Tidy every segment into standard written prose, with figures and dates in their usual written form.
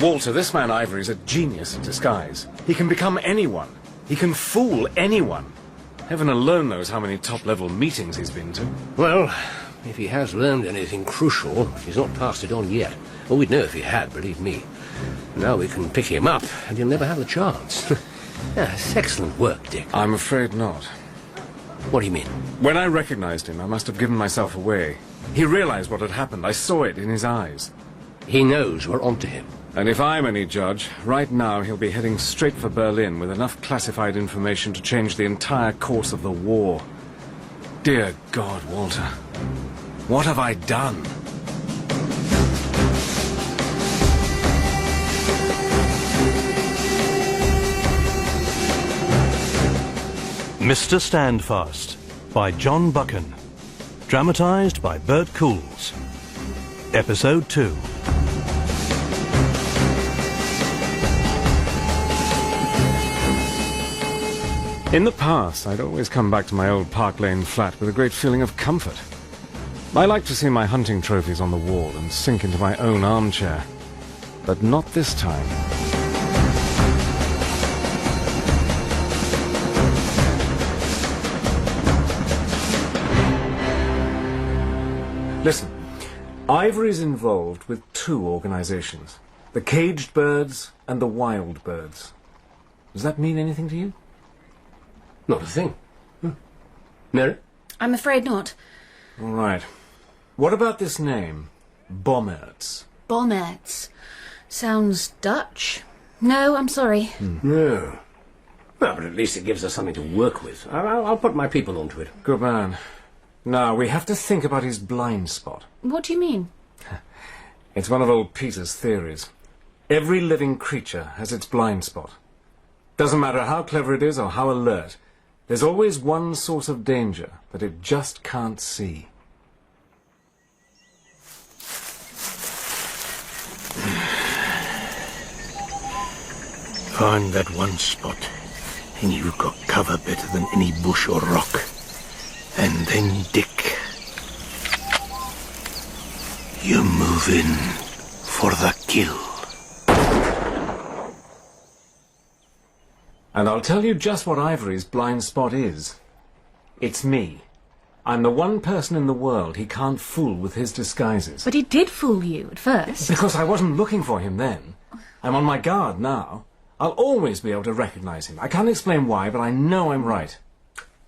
Walter, this man Ivery's a genius in disguise. He can become anyone. He can fool anyone. Heaven alone knows how many top-level meetings he's been to. Well, if he has learned anything crucial, he's not passed it on yet. Well, we'd know if he had, believe me. Now we can pick him up, and he'll never have the chance. Yes, excellent work, Dick. I'm afraid not. What do you mean? When I recognized him, I must have given myself away. He realized what had happened. I saw it in his eyes. He knows we're onto him. And if I'm any judge, right now he'll be heading straight for Berlin with enough classified information to change the entire course of the war. Dear God, Walter, what have I done? Mr. Standfast by John Buchan. Dramatised by Bert Cools. Episode 2. In the past, I'd always come back to my old Park Lane flat with a great feeling of comfort. I liked to see my hunting trophies on the wall and sink into my own armchair. But not this time. Listen, Ivory's involved with two organizations. The Caged Birds and the Wild Birds. Does that mean anything to you? Not a thing. Mary? I'm afraid not. All right. What about this name? Bommerts. Bommerts. Sounds Dutch. No, I'm sorry. No. Well, but at least it gives us something to work with. I'll put my people onto it. Good man. Now, we have to think about his blind spot. What do you mean? It's one of old Peter's theories. Every living creature has its blind spot. Doesn't matter how clever it is or how alert, there's always one source of danger that it just can't see. Find that one spot, and you've got cover better than any bush or rock. And then, Dick, you move in for the kill. And I'll tell you just what Ivory's blind spot is. It's me. I'm the one person in the world he can't fool with his disguises. But he did fool you at first. Because I wasn't looking for him then. I'm on my guard now. I'll always be able to recognize him. I can't explain why, but I know I'm right.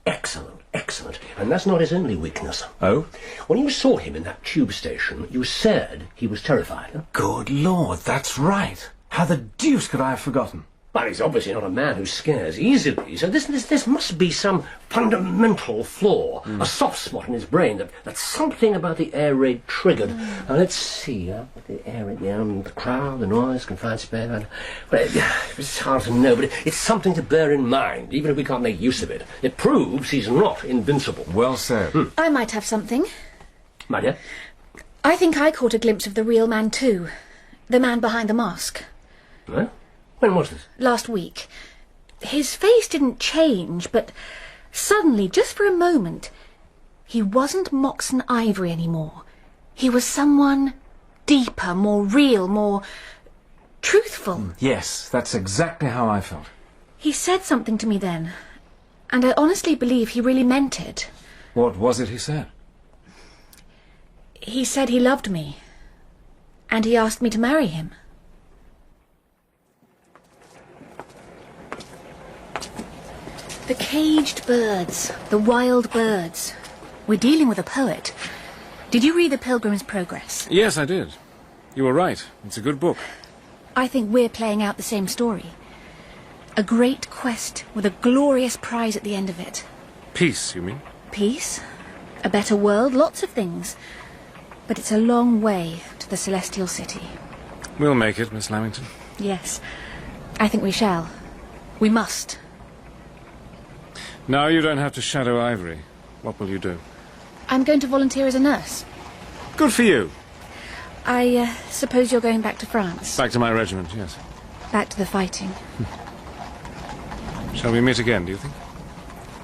Excellent, excellent. And that's not his only weakness. Oh? When you saw him in that tube station, you said he was terrified. Huh? Good Lord, that's right. How the deuce could I have forgotten? Well, he's obviously not a man who scares easily, so this must be some fundamental flaw, a soft spot in his brain that something about the air raid triggered. Now, let's see, the air raid, the crowd, the noise, confined space. Well, it's hard to know, but it's something to bear in mind, even if we can't make use of it. It proves he's not invincible. Well said. I might have something. My dear? I think I caught a glimpse of the real man too. The man behind the mask. Huh? When was this? Last week. His face didn't change, but suddenly, just for a moment, he wasn't Moxon Ivery anymore. He was someone deeper, more real, more truthful. Yes, that's exactly how I felt. He said something to me then, and I honestly believe he really meant it. What was it he said? He said he loved me, and he asked me to marry him. The Caged Birds, the Wild Birds. We're dealing with a poet. Did you read the Pilgrim's Progress? Yes, I did. You were right. It's a good book. I think we're playing out the same story. A great quest with a glorious prize at the end of it. Peace, you mean? Peace, a better world, lots of things. But it's a long way to the Celestial City. We'll make it, Miss Lamington. Yes, I think we shall. We must. Now you don't have to shadow Ivory. What will you do? I'm going to volunteer as a nurse. Good for you. I suppose you're going back to France? Back to my regiment, yes. Back to the fighting. Shall we meet again, do you think?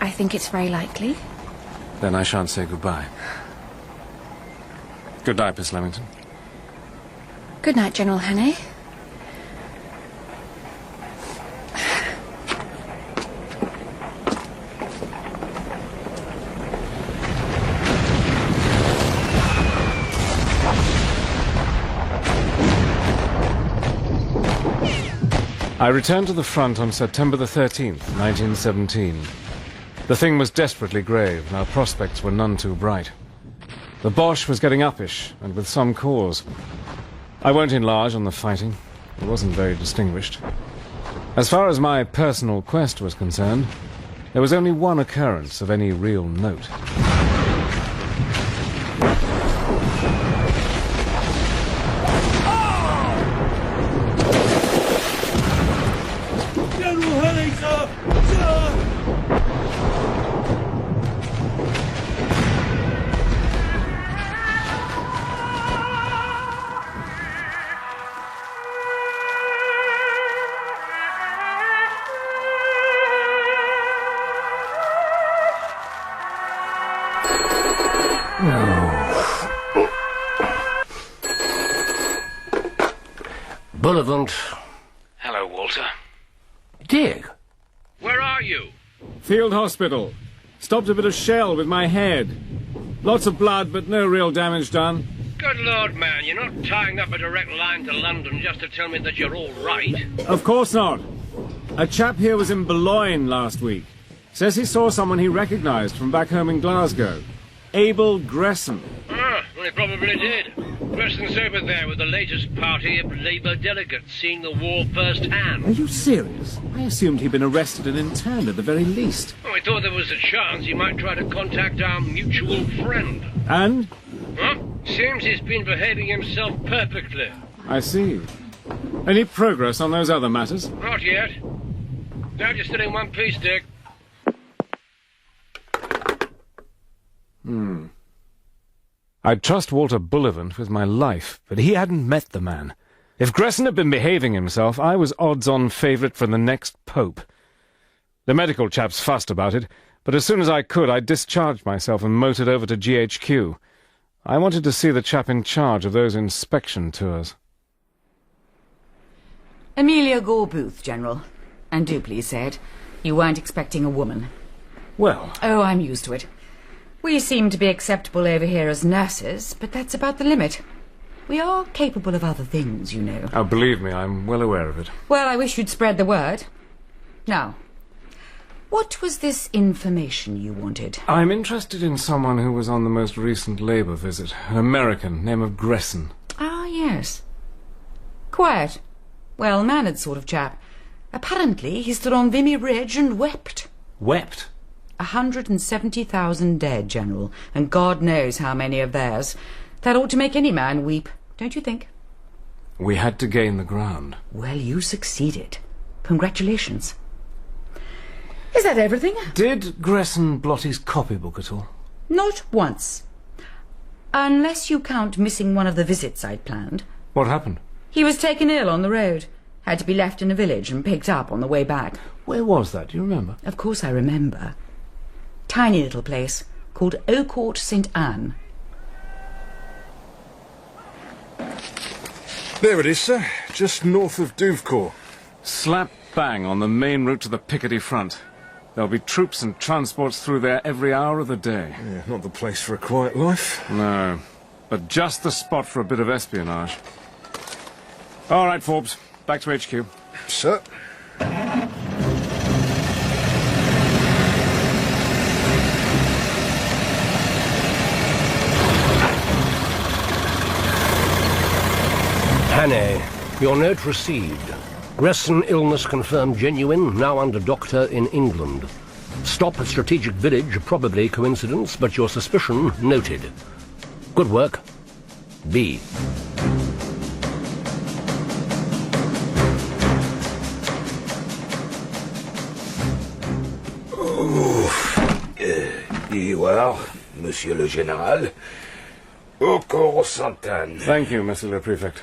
I think it's very likely. Then I shan't say goodbye. Good night, Miss Lamington. Good night, General Hannay. I returned to the front on September the 13th, 1917. The thing was desperately grave, and our prospects were none too bright. The Boche was getting uppish, and with some cause. I won't enlarge on the fighting. It wasn't very distinguished. As far as my personal quest was concerned, there was only one occurrence of any real note. General Hannay, sir! Sir! Bullivant. Hello, Walter. Dig. Where are you? Field hospital. Stopped a bit of shell with my head. Lots of blood, but no real damage done. Good Lord, man, you're not tying up a direct line to London just to tell me that you're all right. Of course not. A chap here was in Boulogne last week. Says he saw someone he recognised from back home in Glasgow. Abel Gresson. Ah, well, he probably did. Preston's over there with the latest party of Labour delegates seeing the war firsthand. Are you serious? I assumed he'd been arrested and interned at the very least. Oh, I thought there was a chance he might try to contact our mutual friend. And? Huh? Seems he's been behaving himself perfectly. I see. Any progress on those other matters? Not yet. Now you're still in one piece, Dick. I'd trust Walter Bullivant with my life, but he hadn't met the man. If Gresson had been behaving himself, I was odds-on favourite for the next pope. The medical chaps fussed about it, but as soon as I could, I discharged myself and motored over to GHQ. I wanted to see the chap in charge of those inspection tours. Emilia Gorbooth, General. And do please say it. You weren't expecting a woman. Well, Oh, I'm used to it. We seem to be acceptable over here as nurses, but that's about the limit. We are capable of other things, you know. oh, believe me, I'm well aware of it. Well, I wish you'd spread the word. Now, what was this information you wanted? I'm interested in someone who was on the most recent Labour visit, an American, name of Gresson. Ah, yes. Quiet, well-mannered sort of chap. Apparently, he stood on Vimy Ridge and wept. Wept? 170,000 dead, General, and God knows how many of theirs. That ought to make any man weep, don't you think? We had to gain the ground. Well, you succeeded. Congratulations. Is that everything? Did Gresson blot his copybook at all? Not once. Unless you count missing one of the visits I'd planned. What happened? He was taken ill on the road. Had to be left in a village and picked up on the way back. Where was that? Do you remember? Of course I remember. Tiny little place called Eaucourt St. Anne. There it is, sir. Just north of Douvrecourt. Slap bang on the main route to the Picardy front. There'll be troops and transports through there every hour of the day. Yeah, not the place for a quiet life. No, but just the spot for a bit of espionage. All right, Forbes, back to HQ. Sir. Hannay, your note received. Gresson illness confirmed genuine, now under doctor in England. Stop at strategic village, probably coincidence, but your suspicion noted. Good work. B. Here you are, Monsieur le Général. Au corps Sainte-Anne. Thank you, Monsieur le Prefect.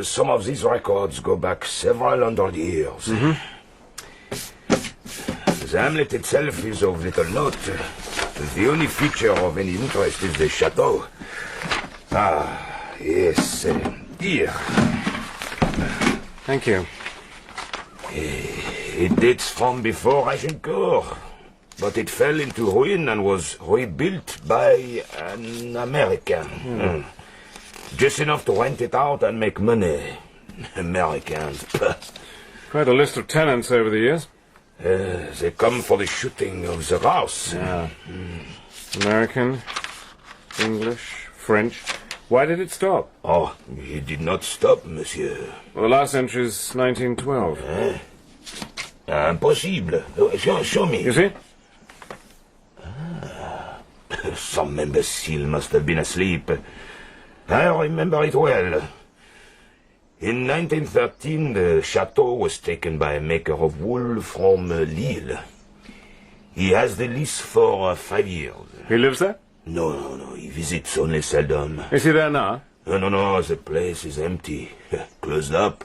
Some of these records go back several hundred years. The hamlet itself is of little note. The only feature of any interest is the chateau. Ah, yes, here. Thank you. It dates from before Agincourt, but it fell into ruin and was rebuilt by an American. Just enough to rent it out and make money. Americans. Quite a list of tenants over the years. They come for the shooting of the house. Yeah. American, English, French. Why did it stop? Oh, it did not stop, monsieur. Well, the last entry's 1912. Impossible. Show me. You see? Some imbecile must have been asleep. I remember it well. In 1913, the chateau was taken by a maker of wool from Lille. He has the lease for 5 years. He lives there? No, he visits only seldom. Is he there now? No, the place is empty. Closed up.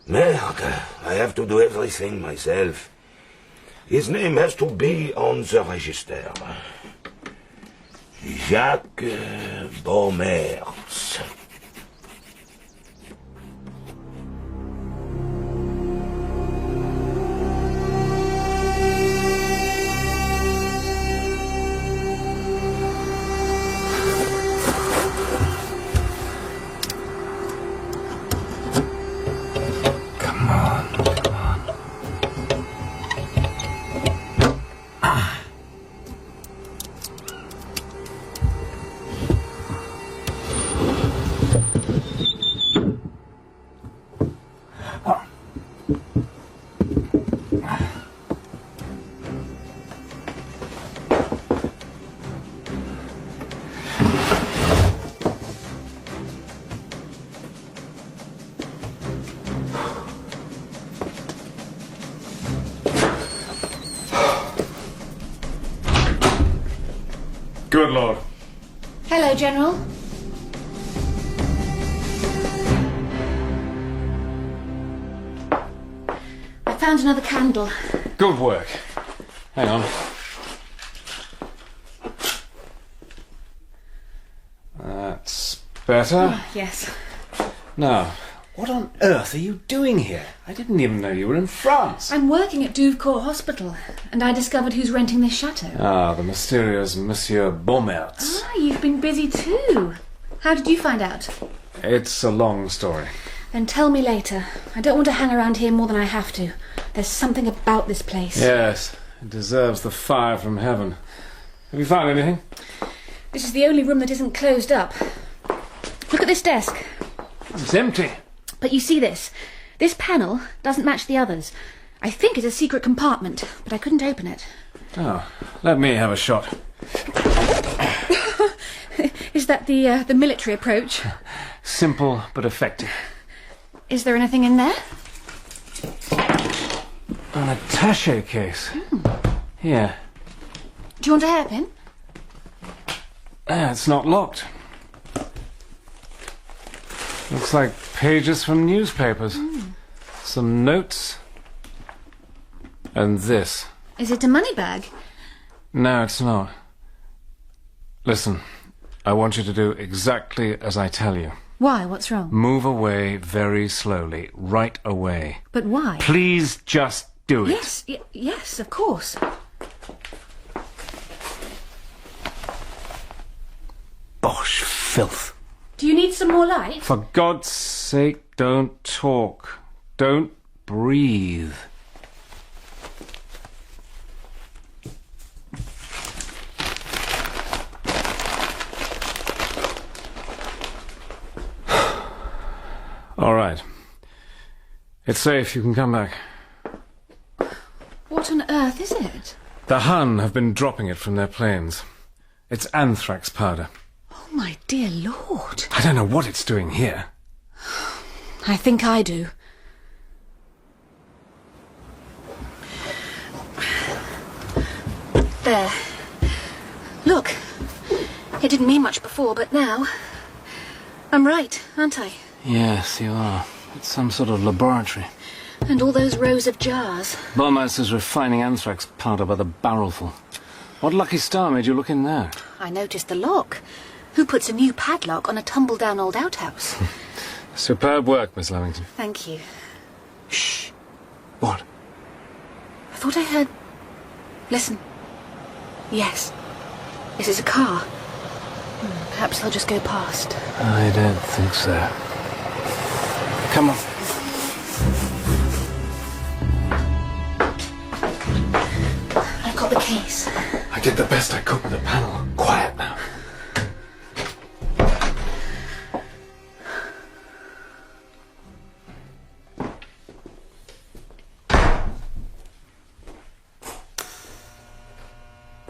Merde, I have to do everything myself. His name has to be on the register. Jacques Beaumerts. Good Lord. Hello, General. I found another candle. Good work. Hang on. That's better. Oh, yes. Now, what on earth are you doing here? I didn't even know you were in France. I'm working at Douvecourt Hospital, and I discovered who's renting this chateau. Ah, the mysterious Monsieur Beaumerts. Ah, you've been busy too. How did you find out? It's a long story. Then tell me later. I don't want to hang around here more than I have to. There's something about this place. Yes, it deserves the fire from heaven. Have you found anything? This is the only room that isn't closed up. Look at this desk. It's empty. But you see this? This panel doesn't match the others. I think it's a secret compartment, but I couldn't open it. Oh, let me have a shot. Is that the military approach? Simple but effective. Is there anything in there? An attaché case. Here. Do you want a hairpin? It's not locked. Looks like pages from newspapers. Some notes. And this. Is it a money bag? No, it's not. Listen, I want you to do exactly as I tell you. Why? What's wrong? Move away very slowly, right away. But why? Please just do it. Yes, yes, of course. Bosh, filth. Do you need some more light? For God's sake, don't talk. Don't breathe. All right. It's safe. You can come back. What on earth is it? The Hun have been dropping it from their planes. It's anthrax powder. Oh, my dear Lord. I don't know what it's doing here. I think I do. There. Look. It didn't mean much before, but now... I'm right, aren't I? Yes, you are. It's some sort of laboratory. And all those rows of jars. Beaumerts is refining anthrax powder by the barrelful. What lucky star made you look in there? I noticed the lock. Who puts a new padlock on a tumble-down old outhouse? Superb work, Miss Lamington. Thank you. Shh. What? I thought I heard... Listen. Yes. This is a car. Perhaps they'll just go past. I don't think so. Come on. the case? I did the best I could with the panel. Quiet now.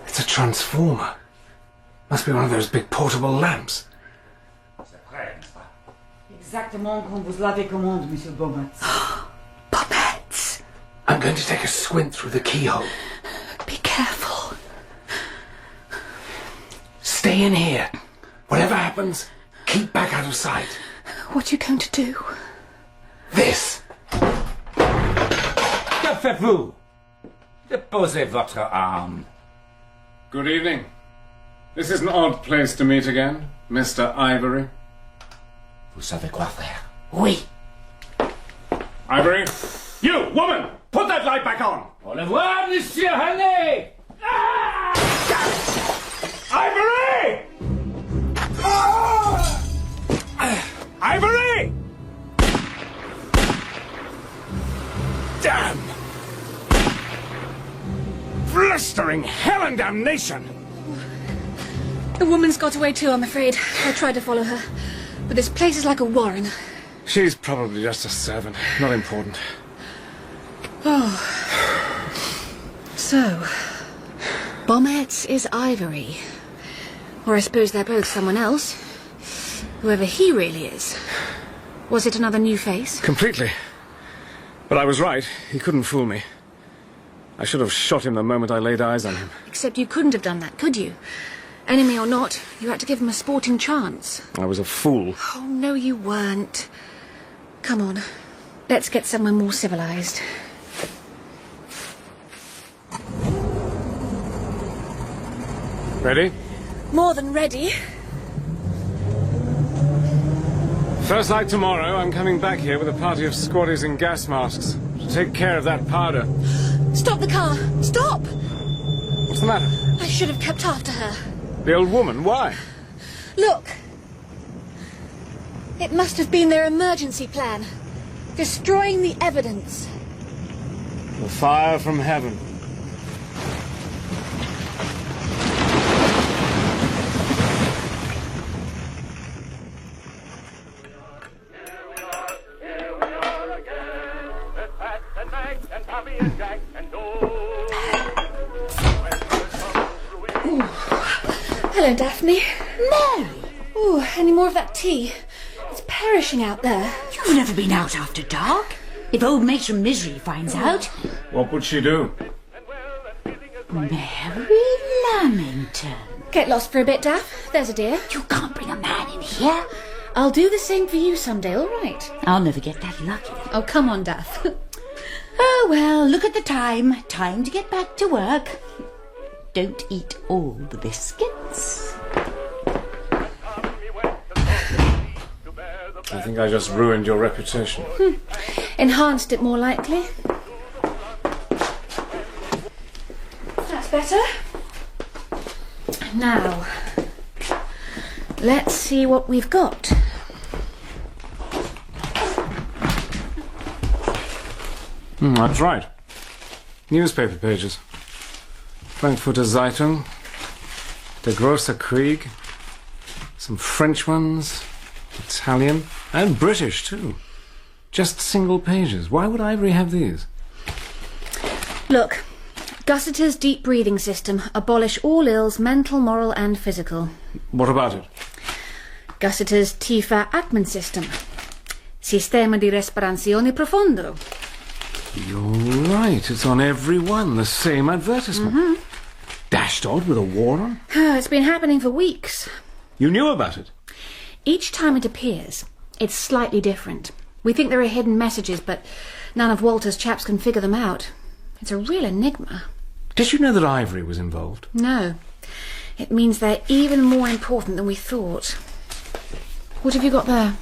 It's a transformer. Must be one of those big portable lamps. Exactement comme vous l'avez commandé, Monsieur Beaumont. Puppets! I'm going to take a squint through the keyhole. Be careful. Stay in here. Whatever happens, keep back out of sight. What are you going to do? This. Que faites-vous? Déposez votre arme. Good evening. This is an odd place to meet again, Mr. Ivery. Vous savez quoi faire? Oui. Ivery? You, woman! Put that light back on! Au revoir, Monsieur Hannay! Ah! Ivery! Ah! Ivery! Damn! Blistering hell and damnation! The woman's got away too, I'm afraid. I tried to follow her. But this place is like a warren. She's probably just a servant. Not important. Oh. So, Beaumont is Ivery. Or I suppose they're both someone else. Whoever he really is. Was it another new face? Completely. But I was right. He couldn't fool me. I should have shot him the moment I laid eyes on him. Except you couldn't have done that, could you? Enemy or not, you had to give him a sporting chance. I was a fool. Oh, no, you weren't. Come on. Let's get somewhere more civilized. Ready? More than ready. First light tomorrow, I'm coming back here with a party of squatties in gas masks to take care of that powder. Stop the car! Stop! What's the matter? I should have kept after her. The old woman? Why? Look! It must have been their emergency plan. Destroying the evidence. The fire from heaven. Hello, Daphne. Mary! Ooh, any more of that tea? It's perishing out there. You've never been out after dark. If old Matron Misery finds out. What would she do? Mary Lamington. Get lost for a bit, Daff. There's a dear. You can't bring a man in here. I'll do the same for you someday, all right? I'll never get that lucky. Oh, come on, Daff. Oh, well, look at the time. Time to get back to work. Don't eat all the biscuits. I think I just ruined your reputation. Enhanced it, more likely. That's better. Now, let's see what we've got. That's right. Newspaper pages. Frankfurter Zeitung, Der Große Krieg, some French ones, Italian, and British too. Just single pages. Why would Ivery have these? Look, Gussiter's deep breathing system. Abolish all ills, mental, moral and physical. What about it? Gussiter's Tifa Atman system. Sistema di respirazione profondo. You're right. It's on every one. The same advertisement. Dashed odd with a war on. It's been happening for weeks. You knew about it? Each time it appears, it's slightly different. We think there are hidden messages, but none of Walter's chaps can figure them out. It's a real enigma. Did you know that Ivery was involved? No. It means they're even more important than we thought. What have you got there?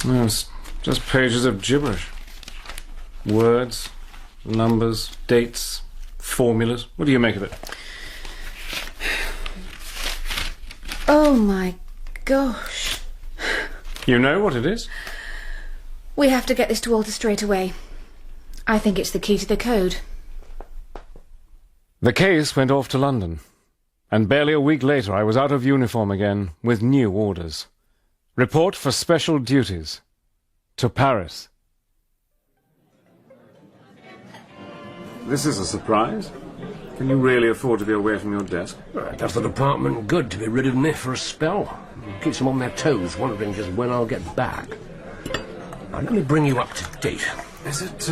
No, it's just pages of gibberish. Words, numbers, dates, formulas. What do you make of it? Oh my gosh. You know what it is? We have to get this to Walter straight away. I think it's the key to the code. The case went off to London, and barely a week later I was out of uniform again with new orders. Report for special duties. To Paris. This is a surprise. Can you really afford to be away from your desk? It does the department good to be rid of me for a spell. It keeps them on their toes, wondering just when I'll get back. Now, let me bring you up to date. Is it,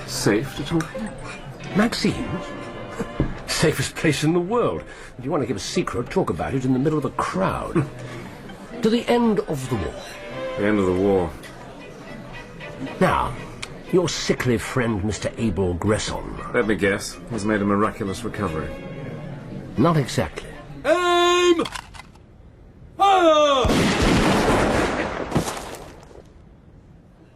safe to talk here? Maxine's? Safest place in the world. If you want to give a secret, talk about it in the middle of a crowd. To the end of the war. The end of the war. Now, your sickly friend, Mr. Abel Gresson. Let me guess. He's made a miraculous recovery. Not exactly. Aim! Fire!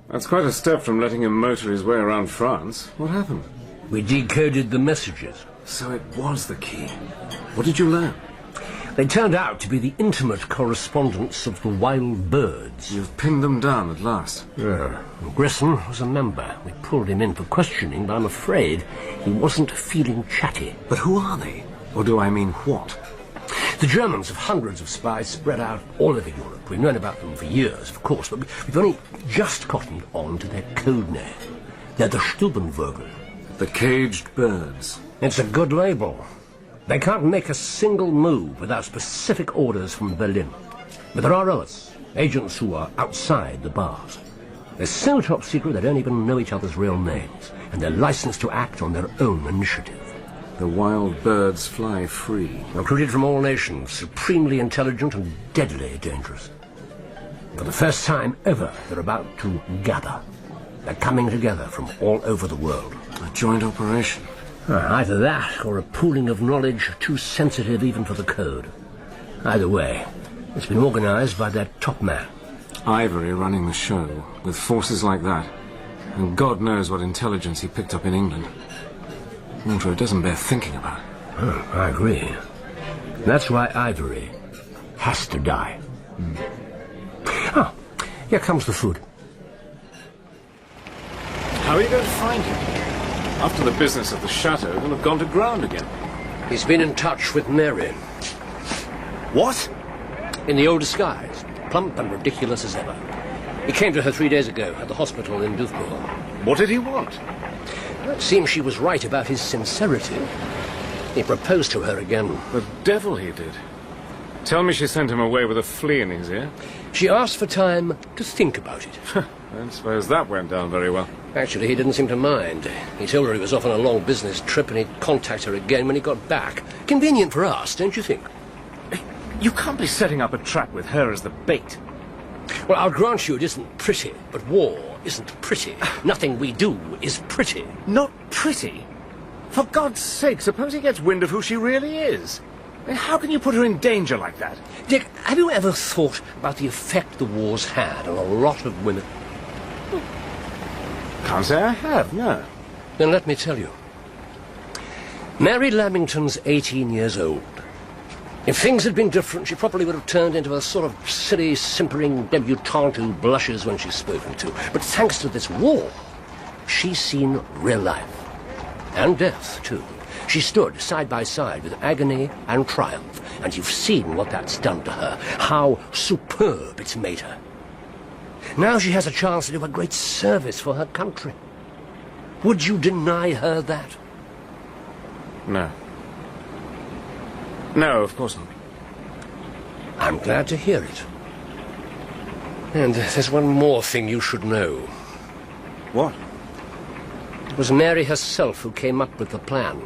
That's quite a step from letting him motor his way around France. What happened? We decoded the messages. So it was the key. What did you learn? They turned out to be the intimate correspondence of the wild birds. You've pinned them down at last. Yeah. Gresson was a member. We pulled him in for questioning, but I'm afraid he wasn't feeling chatty. But who are they? Or do I mean what? The Germans have hundreds of spies spread out all over Europe. We've known about them for years, of course, but we've only just cottoned on to their code name. They're the Stubenvögel. The caged birds. It's a good label. They can't make a single move without specific orders from Berlin. But there are others, agents who are outside the bars. They're so top secret they don't even know each other's real names, and they're licensed to act on their own initiative. The wild birds fly free. Recruited from all nations, supremely intelligent and deadly dangerous. For the first time ever, they're about to gather. They're coming together from all over the world. A joint operation. Either that, or a pooling of knowledge too sensitive even for the code. Either way, it's been organized by their top man. Ivery running the show, with forces like that. And God knows what intelligence he picked up in England. Also, it doesn't bear thinking about. Oh, I agree. That's why Ivery has to die. Ah, here comes the food. How are you going to find him? After the business of the chateau, he'll have gone to ground again. He's been in touch with Mary. What? In the old disguise, plump and ridiculous as ever. He came to her 3 days ago at the hospital in Douvrecourt. What did he want? It seems she was right about his sincerity. He proposed to her again. The devil he did. Tell me she sent him away with a flea in his ear. She asked for time to think about it. I don't suppose that went down very well. Actually, he didn't seem to mind. He told her he was off on a long business trip and he'd contact her again when he got back. Convenient for us, don't you think? You can't be setting up a trap with her as the bait. Well, I'll grant you it isn't pretty, but war isn't pretty. Nothing we do is pretty. Not pretty? For God's sake, suppose he gets wind of who she really is. How can you put her in danger like that? Dick, have you ever thought about the effect the war's had on a lot of women? Can't say I have, no. Then let me tell you. Mary Lamington's 18 years old. If things had been different, she probably would have turned into a sort of silly, simpering debutante who blushes when she's spoken to. But thanks to this war, she's seen real life. And death, too. She stood side by side with agony and triumph, and you've seen what that's done to her, how superb it's made her. Now she has a chance to do a great service for her country. Would you deny her that? No. No, of course not. I'm glad to hear it. And there's one more thing you should know. What? It was Mary herself who came up with the plan.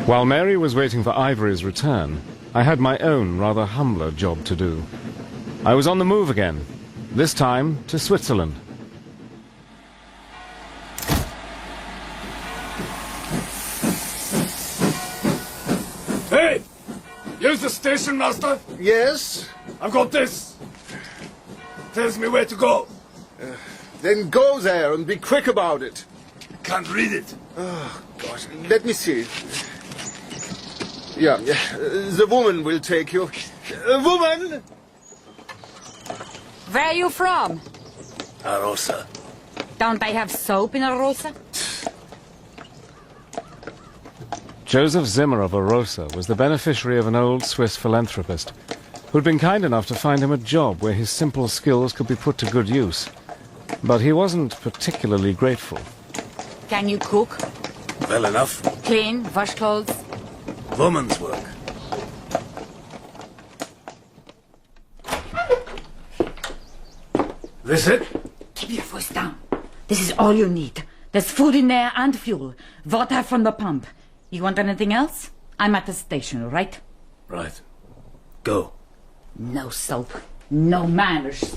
While Mary was waiting for Ivory's return, I had my own rather humbler job to do. I was on the move again, this time to Switzerland. Hey! Here's the station master. Yes? I've got this. Tells me where to go. Then go there and be quick about it. Can't read it. Oh, gosh, let me see. Yeah, the woman will take you. Woman! Where are you from? Arosa. Don't they have soap in Arosa? Joseph Zimmer of Orosa was the beneficiary of an old Swiss philanthropist who'd been kind enough to find him a job where his simple skills could be put to good use. But he wasn't particularly grateful. Can you cook? Well enough. Clean? Wash clothes? Woman's work. This it? Keep your voice down. This is all you need. There's food in there and fuel. Water from the pump. You want anything else? I'm at the station, right? Right. Go. No soap. No manners.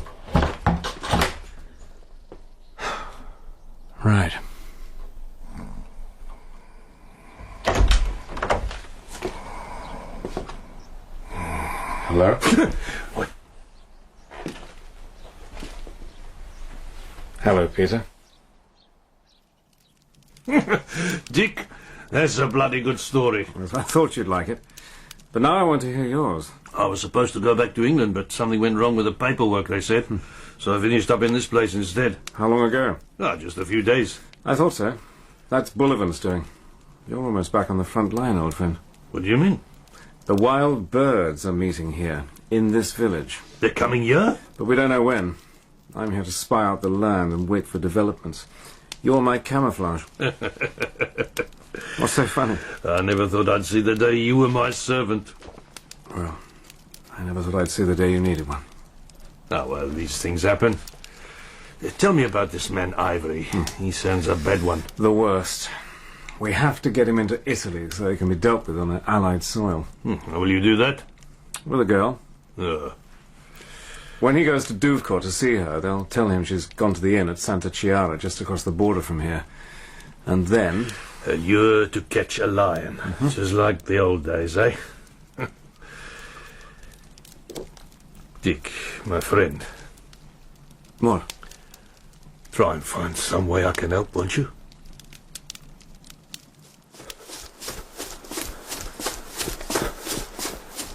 Right. Hello? What? Hello, Peter. Dick, that's a bloody good story. I thought you'd like it. But now I want to hear yours. I was supposed to go back to England, but something went wrong with the paperwork, they said. So I finished up in this place instead. How long ago? Just a few days. I thought so. That's Bullivant's doing. You're almost back on the front line, old friend. What do you mean? The wild birds are meeting here, in this village. They're coming here? But we don't know when. I'm here to spy out the land and wait for developments. You're my camouflage. What's so funny? I never thought I'd see the day you were my servant. Well, I never thought I'd see the day you needed one. Oh, well, these things happen. Tell me about this man Ivery. He sounds a bad one. The worst. We have to get him into Italy so he can be dealt with on Allied soil. Will you do that? With a girl. When he goes to Douvrecourt to see her, they'll tell him she's gone to the inn at Santa Chiara, just across the border from here. And then... You're to catch a lion. Just like the old days, eh? Dick, my friend. What? Try and find some way I can help, won't you?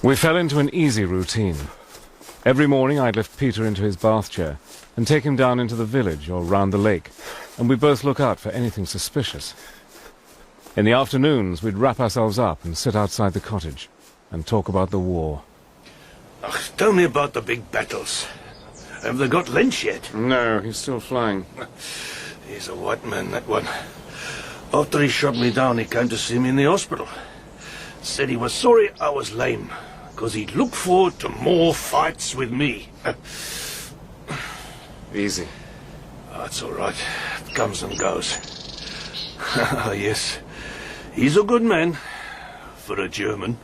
We fell into an easy routine. Every morning I'd lift Peter into his bath chair and take him down into the village or round the lake, and we'd both look out for anything suspicious. In the afternoons we'd wrap ourselves up and sit outside the cottage and talk about the war. Tell me about the big battles. Have they got Lynch yet? No, he's still flying. He's a white man, that one. After he shot me down, he came to see me in the hospital. Said he was sorry I was lame, because he'd look forward to more fights with me. Easy. That's all right. It comes and goes. Yes. He's a good man. For a German.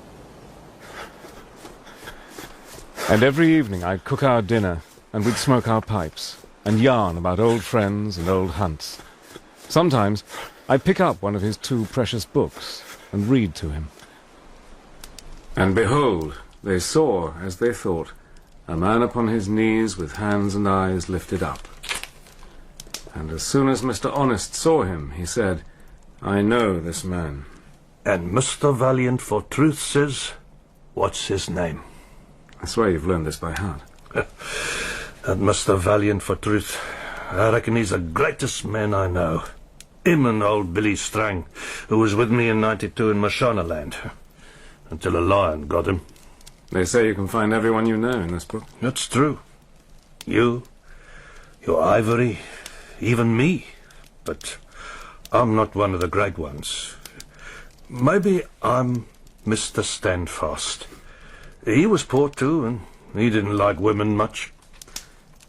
And every evening I'd cook our dinner, and we'd smoke our pipes, and yarn about old friends and old hunts. Sometimes I'd pick up one of his 2 precious books and read to him. And behold, they saw, as they thought, a man upon his knees with hands and eyes lifted up. And as soon as Mr. Honest saw him, he said, I know this man. And Mr. Valiant for Truth says, what's his name? I swear you've learned this by heart. And Mr. Valiant for Truth, I reckon he's the greatest man I know. Him and old Billy Strang, who was with me in '92 in Mashonaland. Until a lion got him. They say you can find everyone you know in this book. That's true. You, your Ivory, even me. But I'm not one of the great ones. Maybe I'm Mr. Standfast. He was poor too, and he didn't like women much.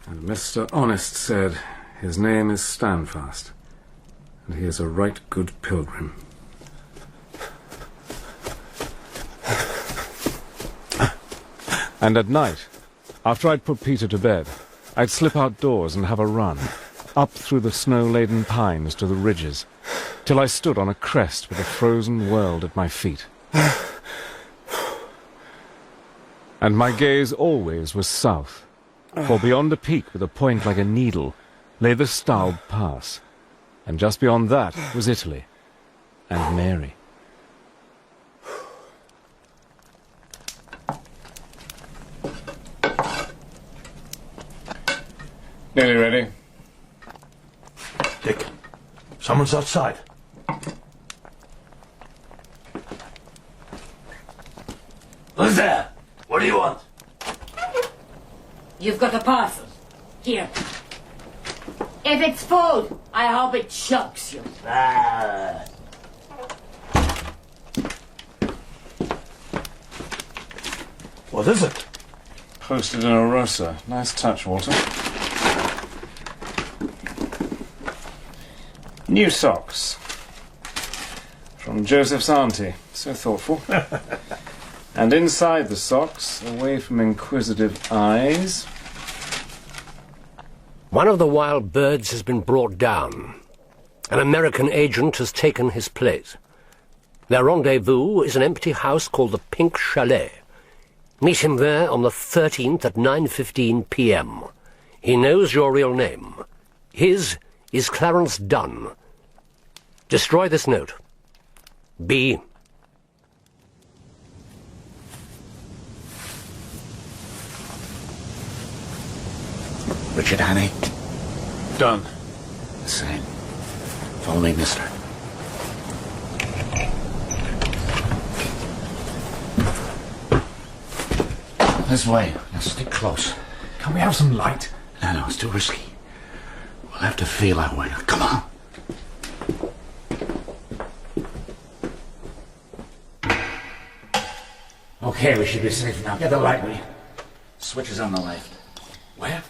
And Mr. Honest said his name is Standfast, and he is a right good pilgrim. And at night, after I'd put Peter to bed, I'd slip outdoors and have a run, up through the snow-laden pines to the ridges, till I stood on a crest with a frozen world at my feet. And my gaze always was south, for beyond a peak with a point like a needle lay the Staub Pass, and just beyond that was Italy, and Mary. Nearly ready. Dick, someone's outside. there? What do you want? You've got a parcel. Here. If it's full, I hope it shocks you. Ah. What is it? Posted in a rosa. Nice touch, Walter. New socks. From Joseph's auntie. So thoughtful. And inside the socks, away from inquisitive eyes... One of the wild birds has been brought down. An American agent has taken his place. Their rendezvous is an empty house called the Pink Chalet. Meet him there on the 13th at 9:15 p.m. He knows your real name. His is Clarence Dunn. Destroy this note. B. Richard Hannay. Done. The same. Follow me, mister. This way. Now stick close. Can we have some light? No, it's too risky. We'll have to feel our way. Come on. Okay, we should be safe now. Get the light, will you? Switch is on the left. Where?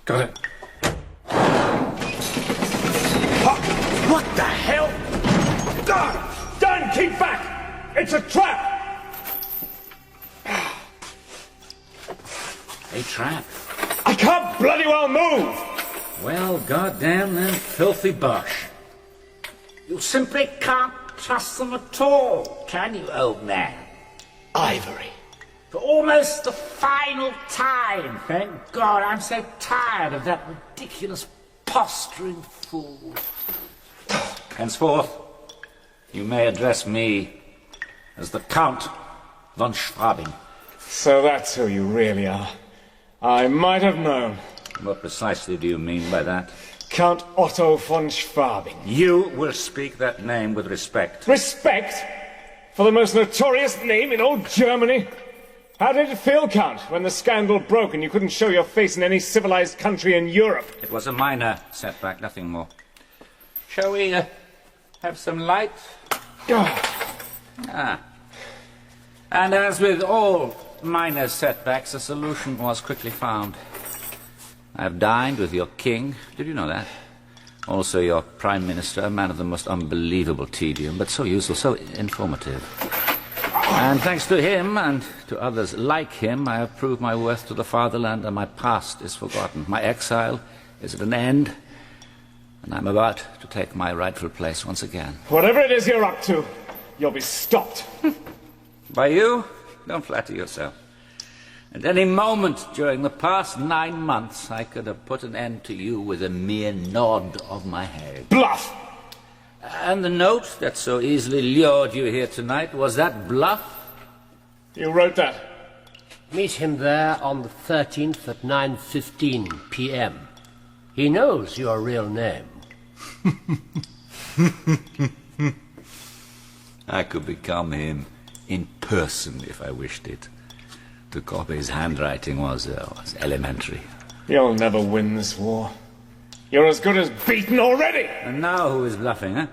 Got it. What the hell? Done! Keep back! It's a trap! A trap. I can't bloody well move! Well, goddamn them filthy bosh. You simply can't trust them at all, can you, old man? Ivory. For almost the final time, thank God. I'm so tired of that ridiculous posturing fool. Henceforth, you may address me as the Count von Schwabing. So that's who you really are. I might have known. What precisely do you mean by that? Count Otto von Schwabing. You will speak that name with respect. Respect? For the most notorious name in old Germany? How did it feel, Count, when the scandal broke and you couldn't show your face in any civilized country in Europe? It was a minor setback, nothing more. Shall we have some light? Ah. And as with all minor setbacks, a solution was quickly found. I have dined with your king. Did you know that? Also your prime minister, a man of the most unbelievable tedium, but so useful, so informative. And thanks to him and to others like him, I have proved my worth to the fatherland, and my past is forgotten. My exile is at an end, and I'm about to take my rightful place once again. Whatever it is you're up to, you'll be stopped. By you? Don't flatter yourself. At any moment during the past 9 months, I could have put an end to you with a mere nod of my head. Bluff! And the note that so easily lured you here tonight, was that bluff? You wrote that? Meet him there on the 13th at 9:15 p.m. He knows your real name. I could become him in person if I wished it. To copy his handwriting was elementary. You'll never win this war. You're as good as beaten already! And now who is bluffing, eh?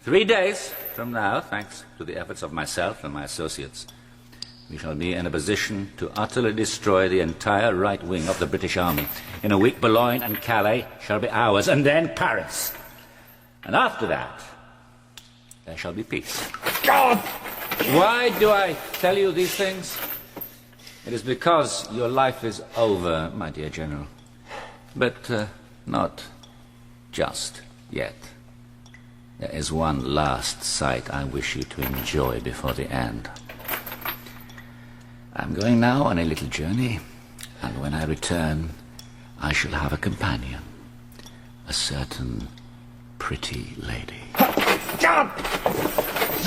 3 days from now, thanks to the efforts of myself and my associates, we shall be in a position to utterly destroy the entire right wing of the British Army. In a week, Boulogne and Calais shall be ours, and then Paris. And after that, there shall be peace. God! Why do I tell you these things? It is because your life is over, my dear General. But not just yet. There is one last sight I wish you to enjoy before the end. I'm going now on a little journey, and when I return, I shall have a companion. A certain pretty lady. God!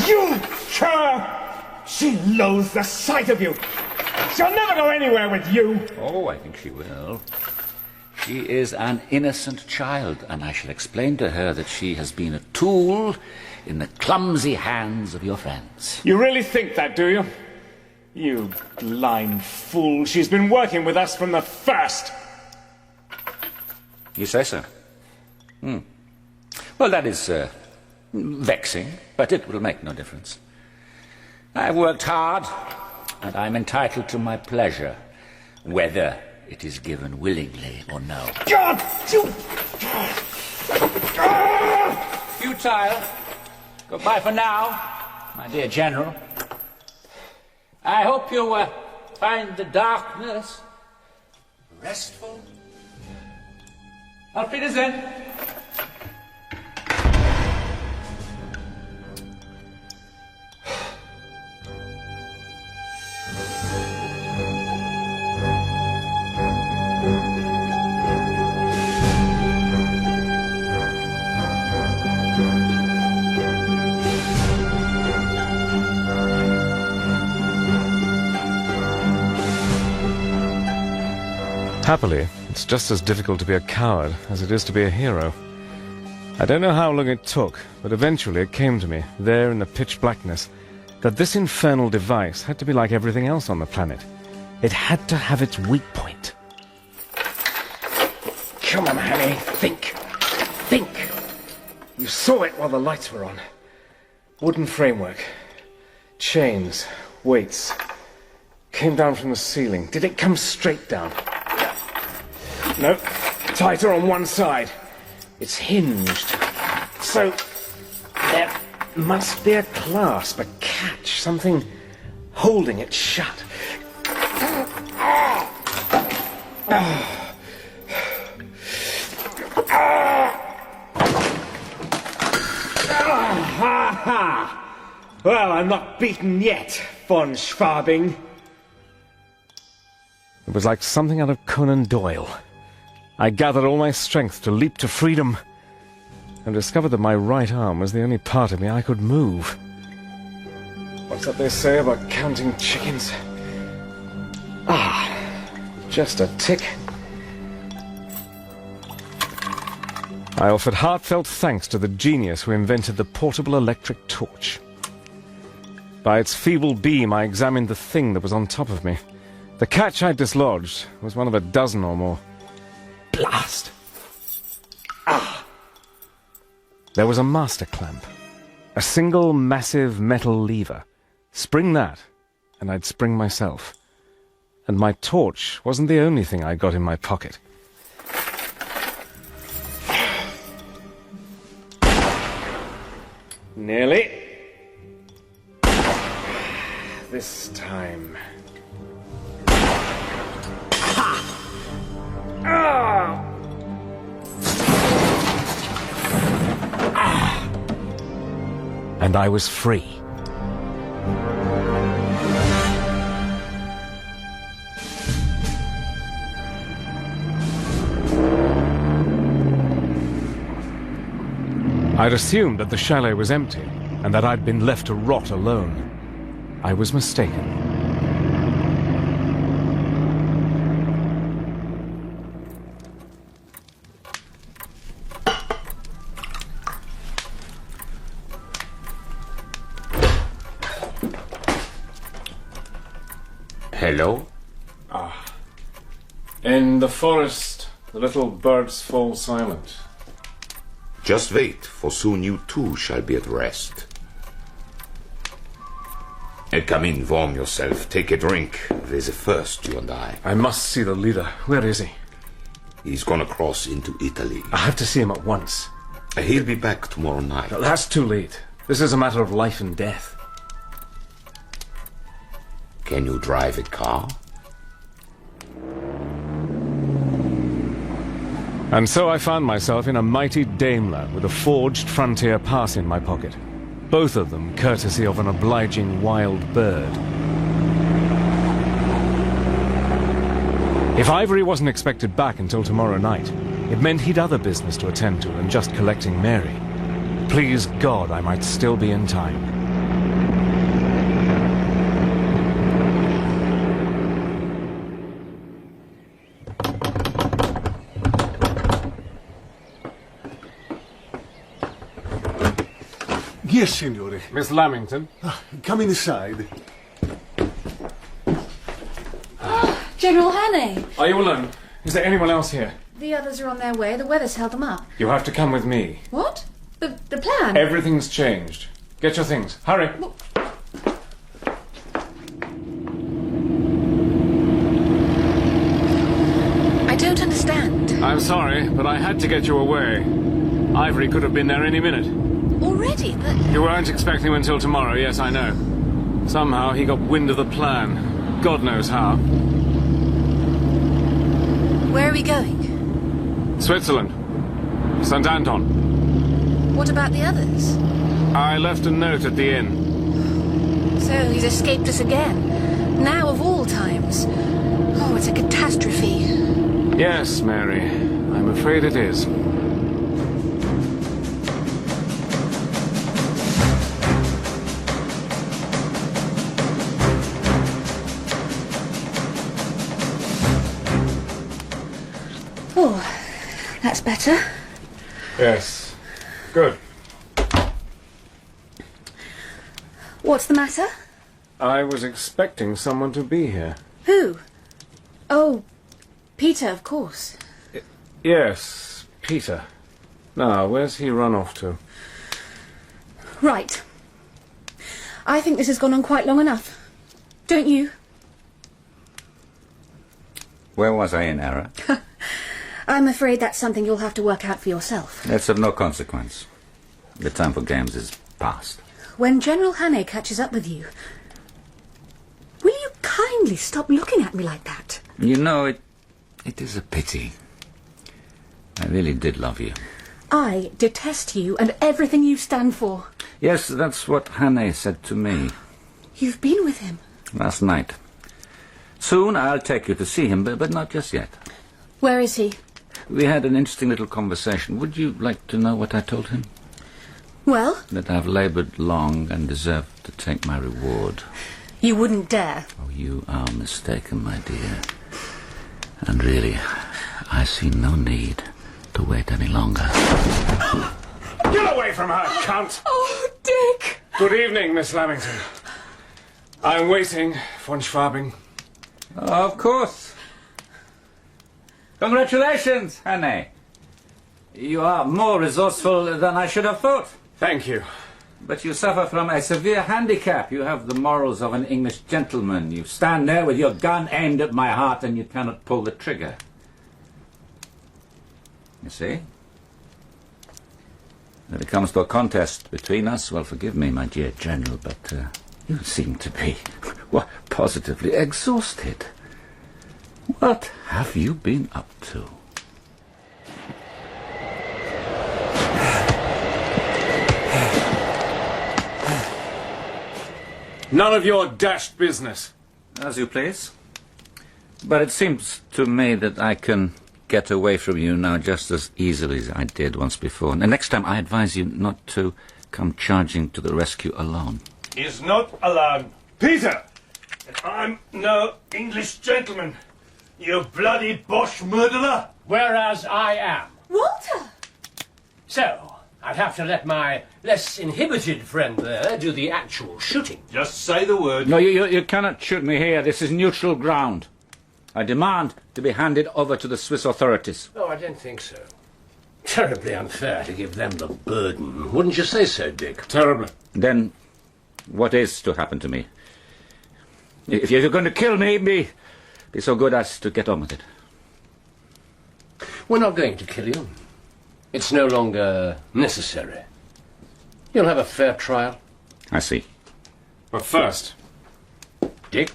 You cur! She loathes the sight of you! She'll never go anywhere with you! Oh, I think she will. She is an innocent child, and I shall explain to her that she has been a tool in the clumsy hands of your friends. You really think that, do you? You blind fool. She's been working with us from the first. You say so? Well, that is vexing, but it will make no difference. I've worked hard, and I'm entitled to my pleasure, whether it is given willingly or no. God! Futile. Goodbye for now, my dear General. I hope you find the darkness restful. Auf Wiedersehen. Happily, it's just as difficult to be a coward as it is to be a hero. I don't know how long it took, but eventually it came to me, there in the pitch blackness, that this infernal device had to be like everything else on the planet. It had to have its weak point. Come on, Hannay, think. Think. You saw it while the lights were on. Wooden framework. Chains. Weights. Came down from the ceiling. Did it come straight down? No, tighter on one side. It's hinged. So, there must be a clasp, a catch, something holding it shut. Well, I'm not beaten yet, von Schwabing. It was like something out of Conan Doyle. I gathered all my strength to leap to freedom and discovered that my right arm was the only part of me I could move. What's that they say about counting chickens? Just a tick. I offered heartfelt thanks to the genius who invented the portable electric torch. By its feeble beam, I examined the thing that was on top of me. The catch I'd dislodged was one of a dozen or more. Blast! There was a master clamp. A single massive metal lever. Spring that, and I'd spring myself. And my torch wasn't the only thing I got in my pocket. Nearly. This time. And I was free. I'd assumed that the chalet was empty and that I'd been left to rot alone. I was mistaken. Hello? In the forest, the little birds fall silent. Just wait, for soon you too shall be at rest. Come in, warm yourself, take a drink. There's a first, you and I. I must see the leader. Where is he? He's gonna cross into Italy. I have to see him at once. He'll be back tomorrow night. No, that's too late. This is a matter of life and death. Can you drive a car? And so I found myself in a mighty Daimler with a forged frontier pass in my pocket. Both of them courtesy of an obliging wild bird. If Ivery wasn't expected back until tomorrow night, it meant he'd other business to attend to than just collecting Mary. Please God I might still be in time. Yes, signore. Miss Lamington. Come inside. General Hannay. Are you alone? Is there anyone else here? The others are on their way. The weather's held them up. You have to come with me. What? The plan? Everything's changed. Get your things. Hurry. I don't understand. I'm sorry, but I had to get you away. Ivery could have been there any minute. Already? But... You weren't expecting him until tomorrow, yes, I know. Somehow he got wind of the plan. God knows how. Where are we going? Switzerland. St. Anton. What about the others? I left a note at the inn. So he's escaped us again. Now of all times. Oh, it's a catastrophe. Yes, Mary. I'm afraid it is. Oh, that's better. Yes. Good. What's the matter? I was expecting someone to be here. Who? Oh, Peter, of course. Yes, Peter. Now, where's he run off to? Right. I think this has gone on quite long enough. Don't you? Where was I in error? I'm afraid that's something you'll have to work out for yourself. That's of no consequence. The time for games is past. When General Hannay catches up with you, will you kindly stop looking at me like that? You know, it is a pity. I really did love you. I detest you and everything you stand for. Yes, that's what Hannay said to me. You've been with him? Last night. Soon I'll take you to see him, but not just yet. Where is he? We had an interesting little conversation. Would you like to know what I told him? Well? That I've laboured long and deserve to take my reward. You wouldn't dare. Oh, you are mistaken, my dear. And really, I see no need to wait any longer. Get away from her, cunt! Oh, Dick! Good evening, Miss Lamington. I'm waiting, von Schwabing. Of course. Congratulations, Hannay. You are more resourceful than I should have thought. Thank you. But you suffer from a severe handicap. You have the morals of an English gentleman. You stand there with your gun aimed at my heart and you cannot pull the trigger. You see? When it comes to a contest between us, well, forgive me, my dear General, but you seem to be positively exhausted. What have you been up to? None of your dashed business. As you please. But it seems to me that I can get away from you now just as easily as I did once before. And next time I advise you not to come charging to the rescue alone. He's not alone. Peter! I'm no English gentleman. You bloody Bosch murderer! Whereas I am. Walter! So, I'd have to let my less inhibited friend there do the actual shooting. Just say the word. No, you cannot shoot me here. This is neutral ground. I demand to be handed over to the Swiss authorities. Oh, I don't think so. Terribly unfair to give them the burden. Wouldn't you say so, Dick? Terribly. Then, what is to happen to me? If you're going to kill me, be so good as to get on with it. We're not going to kill you. It's no longer necessary. You'll have a fair trial. I see. But first, Dick?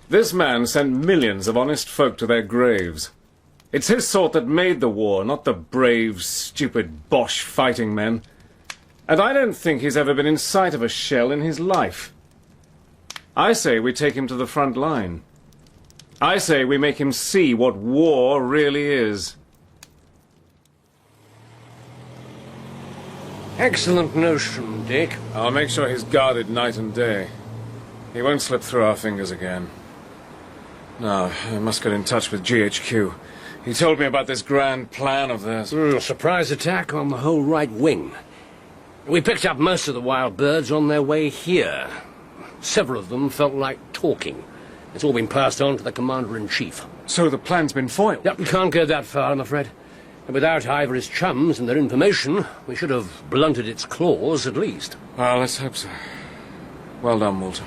this man sent millions of honest folk to their graves. It's his sort that made the war, not the brave, stupid Bosch fighting men. And I don't think he's ever been in sight of a shell in his life. I say we take him to the front line. I say we make him see what war really is. Excellent notion, Dick. I'll make sure he's guarded night and day. He won't slip through our fingers again. Now, I must get in touch with GHQ. He told me about this grand plan of theirs. Surprise attack on the whole right wing. We picked up most of the wild birds on their way here. Several of them felt like talking. It's all been passed on to the Commander-in-Chief. So the plan's been foiled? Yep, we can't go that far, I'm afraid. And without Ivory's chums and their information, we should have blunted its claws at least. Well, let's hope so. Well done, Walter.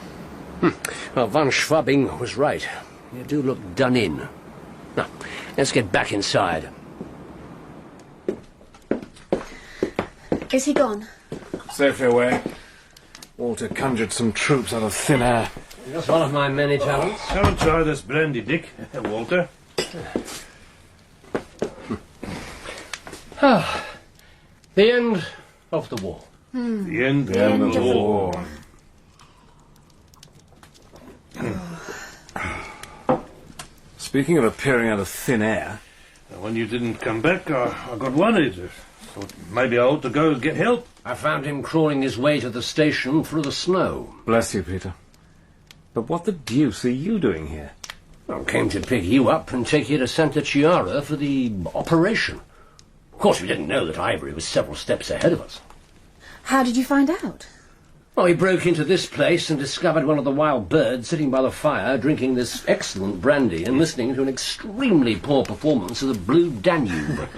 Well, von Schwabing was right. You do look done in. Now, let's get back inside. Is he gone? Safely away. Walter conjured some troops out of thin air. Just one of my many talents. Come and try this brandy, Dick. Walter. The end of the war. The end of the war. Speaking of appearing out of thin air... When you didn't come back, I got worried. Thought maybe I ought to go get help. I found him crawling his way to the station through the snow. Bless you, Peter. But what the deuce are you doing here? I came to pick you up and take you to Santa Chiara for the operation. Of course, we didn't know that Ivory was several steps ahead of us. How did you find out? Well, we broke into this place and discovered one of the wild birds sitting by the fire, drinking this excellent brandy and listening to an extremely poor performance of the Blue Danube.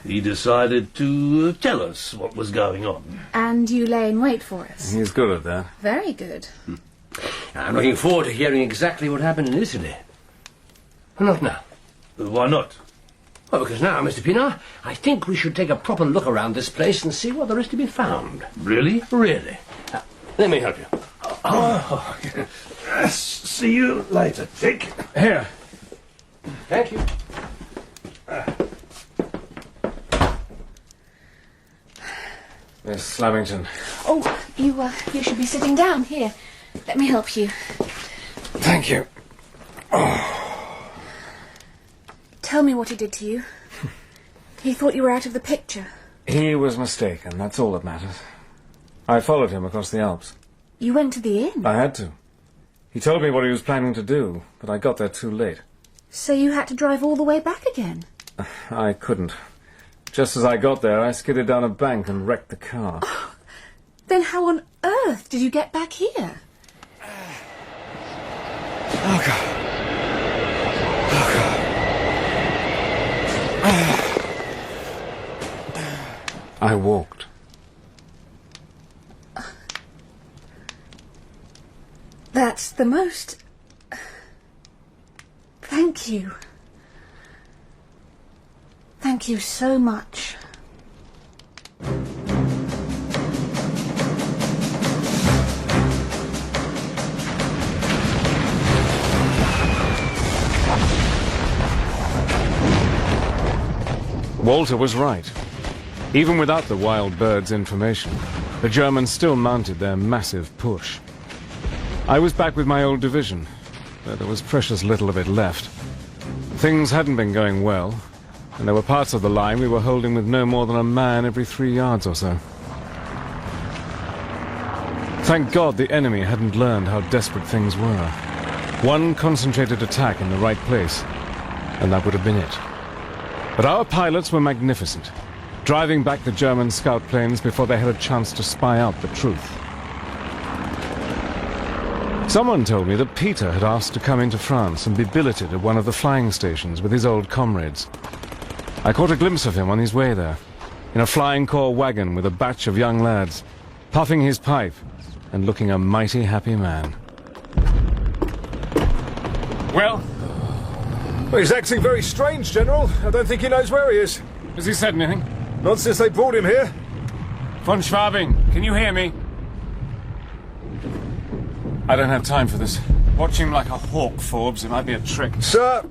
He decided to tell us what was going on. And you lay in wait for us? He's good at that. Very good. I'm looking forward to hearing exactly what happened in Italy. Not now. Why not? Well, because now, Mr. Pienaar, I think we should take a proper look around this place and see what there is to be found. Really? Really. Let me help you. Oh, see you later, Dick. Here. Thank you. Miss Lamington. Oh, you should be sitting down. Here, let me help you. Thank you. Tell me what he did to you. He thought you were out of the picture. He was mistaken, that's all that matters. I followed him across the Alps. You went to the inn? I had to. He told me what he was planning to do, but I got there too late. So you had to drive all the way back again? I couldn't. Just as I got there, I skidded down a bank and wrecked the car. Oh, then how on earth did you get back here? Oh, God. I walked. That's the most... Thank you. Thank you so much. Walter was right. Even without the wild birds' information, the Germans still mounted their massive push. I was back with my old division, but there was precious little of it left. Things hadn't been going well, and there were parts of the line we were holding with no more than a man every 3 yards or so. Thank God the enemy hadn't learned how desperate things were. One concentrated attack in the right place, and that would have been it. But our pilots were magnificent, driving back the German scout planes before they had a chance to spy out the truth. Someone told me that Peter had asked to come into France and be billeted at one of the flying stations with his old comrades. I caught a glimpse of him on his way there, in a flying corps wagon with a batch of young lads, puffing his pipe and looking a mighty happy man. Well, he's acting very strange, General. I don't think he knows where he is. Has he said anything? Not since they brought him here. Von Schwabing, can you hear me? I don't have time for this. Watch him like a hawk, Forbes. It might be a trick. Sir!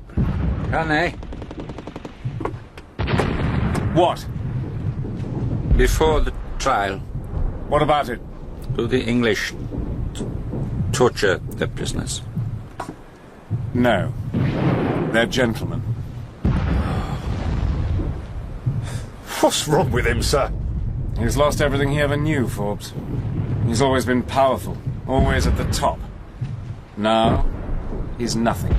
Hannay, What? before the trial, What about it? do the English torture their prisoners? No. They're gentlemen. What's wrong with him, sir? He's lost everything he ever knew, Forbes. He's always been powerful, always at the top. Now, he's nothing.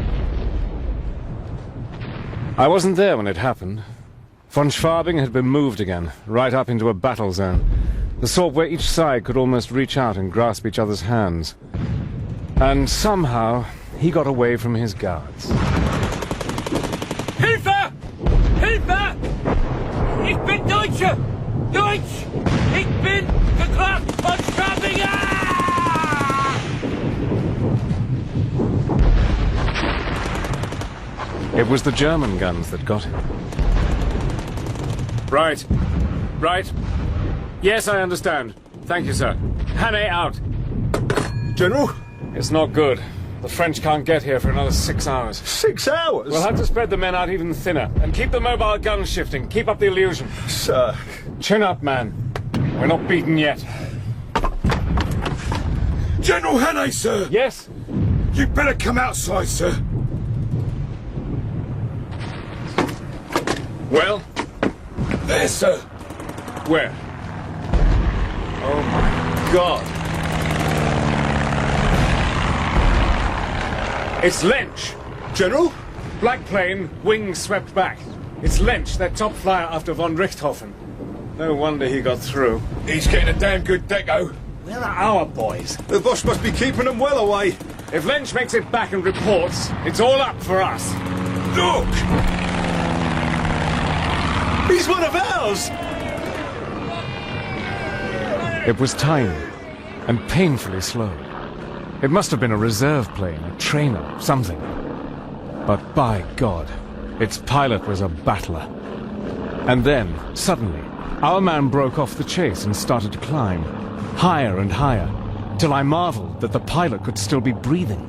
I wasn't there when it happened. Von Schwabing had been moved again, right up into a battle zone, The sort where each side could almost reach out and grasp each other's hands. And somehow, he got away from his guards. Hilfe! Hilfe! Ich bin Deutsche! Deutsch! Ich bin geklappt von Schwabing! It was the German guns that got him. Right. Right. Yes, I understand. Thank you, sir. Hannay out. General? It's not good. The French can't get here for another 6 hours. 6 hours? We'll have to spread the men out even thinner, and keep the mobile guns shifting. Keep up the illusion. Sir. Chin up, man. We're not beaten yet. General Hannay, sir! Yes? You'd better come outside, sir. Well? There, sir. Where? Oh, my God. It's Lench. General? Black plane, wings swept back. It's Lench, their top flyer after von Richthofen. No wonder he got through. He's getting a damn good deco. Where are our boys? The Bosch must be keeping them well away. If Lench makes it back and reports, it's all up for us. Look! He's one of ours! It was tiny and painfully slow. It must have been a reserve plane, a trainer, something. But by God, its pilot was a battler. And then, suddenly, our man broke off the chase and started to climb, higher and higher, till I marveled that the pilot could still be breathing.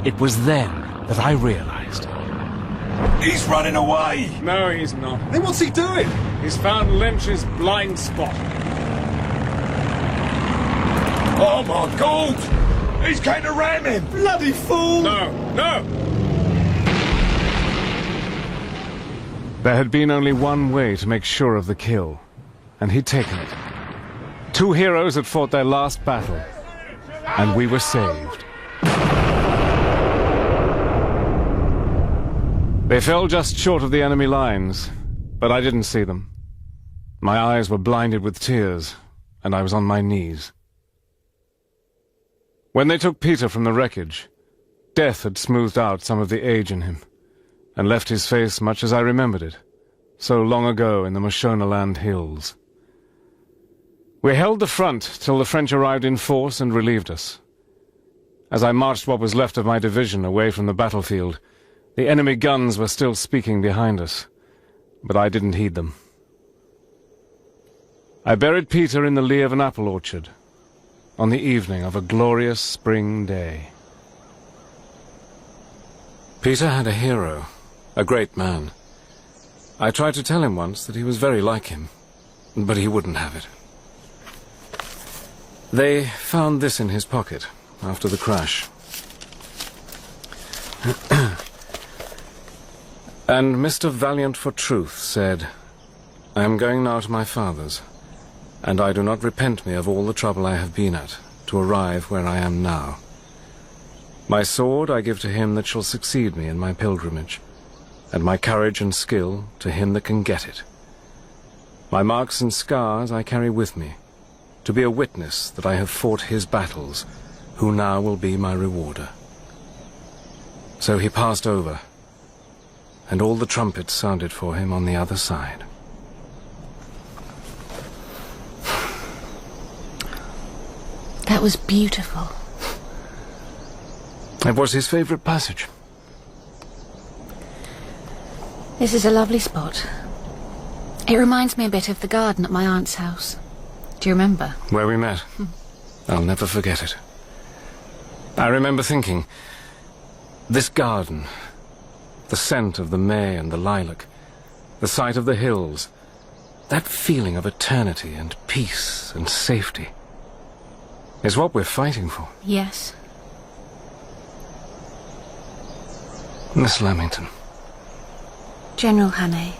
It was then that I realized. He's running away! No, he's not. Then what's he doing? He's found Lench's blind spot. Oh, my God! He's going to ram him! Bloody fool! No, no! There had been only one way to make sure of the kill, and he'd taken it. 2 heroes had fought their last battle, and we were saved. They fell just short of the enemy lines, but I didn't see them. My eyes were blinded with tears, and I was on my knees. When they took Peter from the wreckage, death had smoothed out some of the age in him, and left his face much as I remembered it, so long ago in the Mashonaland hills. We held the front till the French arrived in force and relieved us. As I marched what was left of my division away from the battlefield, the enemy guns were still speaking behind us, but I didn't heed them. I buried Peter in the lee of an apple orchard, on the evening of a glorious spring day. Peter had a hero, a great man. I tried to tell him once that he was very like him, but he wouldn't have it. They found this in his pocket after the crash. And Mr. Valiant for Truth said, "I am going now to my father's, and I do not repent me of all the trouble I have been at, to arrive where I am now. My sword I give to him that shall succeed me in my pilgrimage, and my courage and skill to him that can get it. My marks and scars I carry with me, to be a witness that I have fought his battles, who now will be my rewarder." So he passed over, and all the trumpets sounded for him on the other side. That was beautiful. It was his favorite passage. This is a lovely spot. It reminds me a bit of the garden at my aunt's house. Do you remember? Where we met. I'll never forget it. I remember thinking, this garden, the scent of the may and the lilac, the sight of the hills, that feeling of eternity and peace and safety, is what we're fighting for. Yes. Miss Lamington. General Hannay.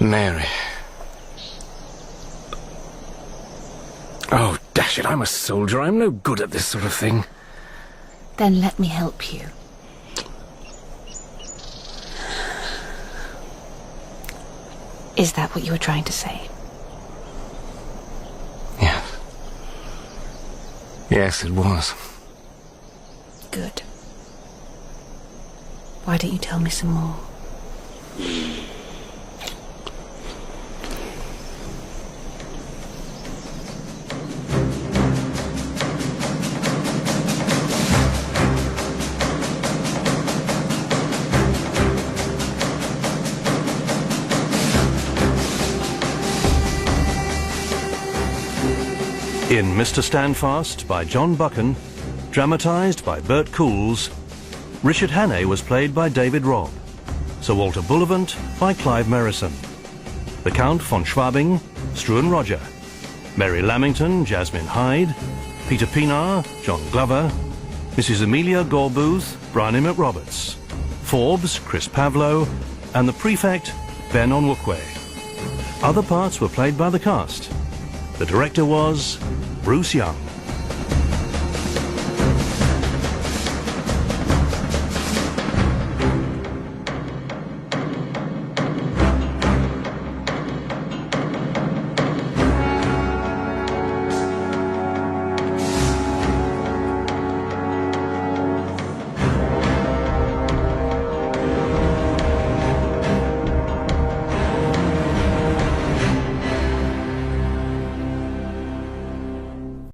Mary. Oh, dash it, I'm a soldier. I'm no good at this sort of thing. Then let me help you. Is that what you were trying to say? Yes, it was. Good. Why don't you tell me some more? In Mr. Standfast by John Buchan, dramatised by Bert Coules, Richard Hannay was played by David Robb, Sir Walter Bullivant by Clive Merrison, the Count von Schwabing, Struan Rodger, Mary Lamington, Jasmine Hyde, Peter Pienaar, Jon Glover, Mrs. Emilia Briony McRoberts, Forbes, Chris Pavlo, and the Prefect, Ben Onwukwe. Other parts were played by the cast. The director was Bruce Young.